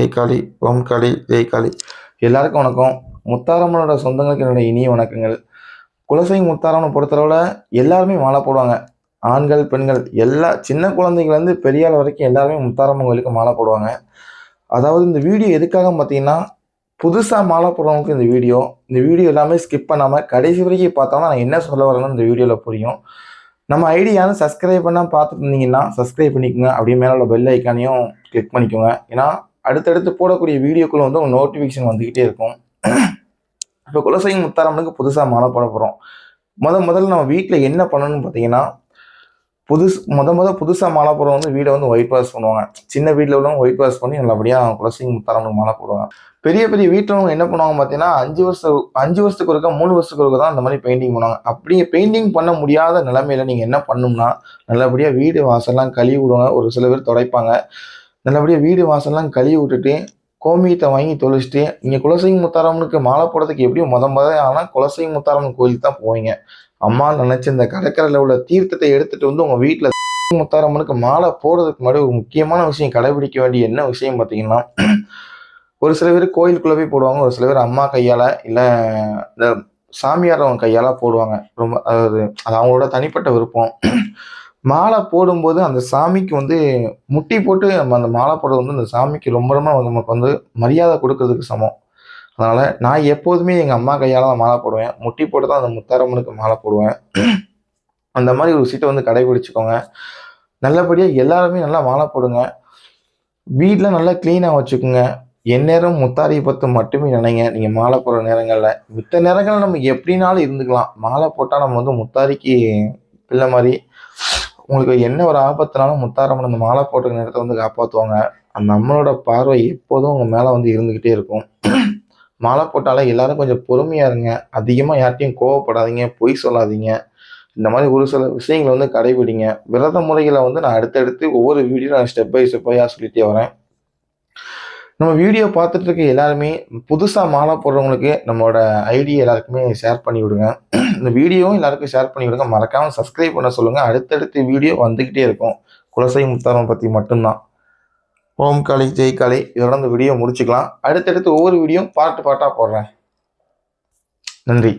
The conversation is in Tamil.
ஜெய் காளி, ஓம் காளி, ஜெய் காளி. எல்லாருக்கும் வணக்கம். முத்தாரம்மனோட சொந்தங்களுக்கு என்னோட இனிய வணக்கங்கள். குலசை முத்தாரம்மனை பொறுத்தளவில் எல்லாருமே மாலை போடுவாங்க. ஆண்கள், பெண்கள் எல்லா சின்ன குழந்தைங்கள்லேருந்து பெரிய ஆள் வரைக்கும் எல்லாருமே முத்தாரம்மன் கோயிலுக்கு மாலை போடுவாங்க. அதாவது இந்த வீடியோ எதுக்காக பார்த்தீங்கன்னா, புதுசாக மாலை போடுறவங்களுக்கு இந்த வீடியோ எல்லாமே ஸ்கிப் பண்ணாமல் கடைசி வரைக்கும் பார்த்தோம்னா நான் என்ன சொல்ல வரேன்னு இந்த வீடியோவில் புரியும். நம்ம ஐடி யாரும் சப்ஸ்கிரைப் பண்ணால் பார்த்துட்டு இருந்தீங்கன்னா சப்ஸ்கிரைப் பண்ணிக்கோங்க. அப்படியே மேலே உள்ள பெல் ஐக்கானையும் கிளிக் பண்ணிக்கோங்க. ஏன்னா அடுத்தடுத்து போடக்கூடிய வீடியோக்குள்ள வந்து உங்கள் நோட்டிஃபிகேஷன் வந்துக்கிட்டே இருக்கும். இப்போ குலசை முத்தாரம்மனுக்கு புதுசாக மாலை போட போகிறோம். முதல்ல நம்ம வீட்டில் என்ன பண்ணணும்னு பார்த்தீங்கன்னா, புதுசாக மாலை போடுறவங்க வந்து வீடை வந்து ஒயிட் வாஷ் பண்ணுவாங்க. சின்ன வீட்டில் உள்ளவங்க ஒயிட் வாஷ் பண்ணி நல்லபடியாக குலசை முத்தாரம்மனுக்கு மாலை போடுவாங்க. பெரிய பெரிய வீட்டில் அவங்க என்ன பண்ணுவாங்க பார்த்தீங்கன்னா, 5 வருஷத்துக்கு ஒருக்கா 3 வருஷத்துக்கு ஒருக்கா தான் அந்த மாதிரி பெயிண்டிங் பண்ணுவாங்க. அப்படியே பெயிண்டிங் பண்ண முடியாத நிலைமையில நீங்கள் என்ன பண்ணணும்னா, நல்லபடியாக வீடு வாசல்லாம் கழுவி விடுவாங்க. ஒரு சில பேர் துடைப்பாங்க. நல்லபடியாக வீடு வாசல்லாம் கழுவி விட்டுட்டு கோமியத்தை வாங்கி தொழிச்சிட்டு இங்கே குலசை முத்தாரம்மனுக்கு மாலை போடுறதுக்கு எப்படியும் ஆனால் குலசை முத்தாரம்மன் கோயிலுக்கு தான் போவீங்க. அம்மா நினைச்சு இந்த கடற்கரையில் உள்ள தீர்த்தத்தை எடுத்துட்டு வந்து உங்கள் வீட்டில் முத்தாரம்மனுக்கு மாலை போடுறதுக்கு முன்னாடி ஒரு முக்கியமான விஷயம் கடைபிடிக்க வேண்டிய என்ன விஷயம் பார்த்தீங்கன்னா, ஒரு சில பேர் கோயிலுக்குள்ளே போய் போடுவாங்க. ஒரு சில பேர் அம்மா கையால் இல்லை இந்த சாமியார் அவங்க கையால் போடுவாங்க. ரொம்ப அது அவங்களோட தனிப்பட்ட விருப்பம். மாலை போடும்போது அந்த சாமிக்கு வந்து முட்டி போட்டு நம்ம அந்த மாலை போடுறது வந்து அந்த சாமிக்கு ரொம்ப ரொம்ப நமக்கு வந்து மரியாதை கொடுக்கறதுக்கு சமம். அதனால் நான் எப்போதுமே எங்கள் அம்மா கையால் தான் மாலை போடுவேன். முட்டி போட்டு தான் அந்த முத்தாரம்மனுக்கு மாலை போடுவேன். அந்த மாதிரி ஒரு விஷயத்தை வந்து கடைபிடிச்சிக்கோங்க. நல்லபடியாக எல்லாருமே நல்லா மாலை போடுங்க. வீட்டில் நல்லா க்ளீனாக வச்சுக்கோங்க. எந்நேரம் முத்தாரியை பற்றி மட்டுமே நினைங்க. நீங்கள் மாலை போடுற நேரங்களில் மித்த நேரங்களில் நம்ம எப்படினாலும் இருந்துக்கலாம். மாலை போட்டால் நம்ம வந்து முத்தாரிக்கு பிள்ளை மாதிரி உங்களுக்கு என்ன ஒரு ஆபத்துனாலும் முத்தாரம்மன் அந்த மாலை போட்டுற நேரத்தை வந்து காப்பாற்றுவாங்க. அந்த நம்மளோட பார்வை எப்போதும் உங்கள் மேலே வந்து இருந்துக்கிட்டே இருக்கும். மாலை போட்டாலே எல்லாரும் கொஞ்சம் பொறுமையாக இருங்க. அதிகமாக யார்ட்டையும் கோவப்படாதீங்க, பொய் சொல்லாதீங்க. இந்த மாதிரி ஒரு சில விஷயங்களை வந்து கடைபிடிங்க. விரத முறைகளை வந்து நான் அடுத்தடுத்து ஒவ்வொரு வீடியோ நான் ஸ்டெப் பை ஸ்டெப்பாக சொல்லிட்டே வரேன். நம்ம வீடியோ பார்த்துட்டு இருக்க எல்லாருமே புதுசாக மாலை போடுறவங்களுக்கு நம்மளோட ஐடியா எல்லாருக்குமே ஷேர் பண்ணி விடுங்க. இந்த வீடியோவும் எல்லாருக்கும் ஷேர் பண்ணி விடுங்க. மறக்காமல் சப்ஸ்கிரைப் பண்ண சொல்லுங்கள். அடுத்தடுத்து வீடியோ வந்துக்கிட்டே இருக்கும். குலசை முத்தாரம்மன் பற்றி மட்டும்தான். ஓம் காளி, ஜெய் காளி. இதோட இந்த வீடியோ முடிச்சுக்கலாம். அடுத்தடுத்து ஒவ்வொரு வீடியோ பார்ட்டாக போடுறேன். நன்றி.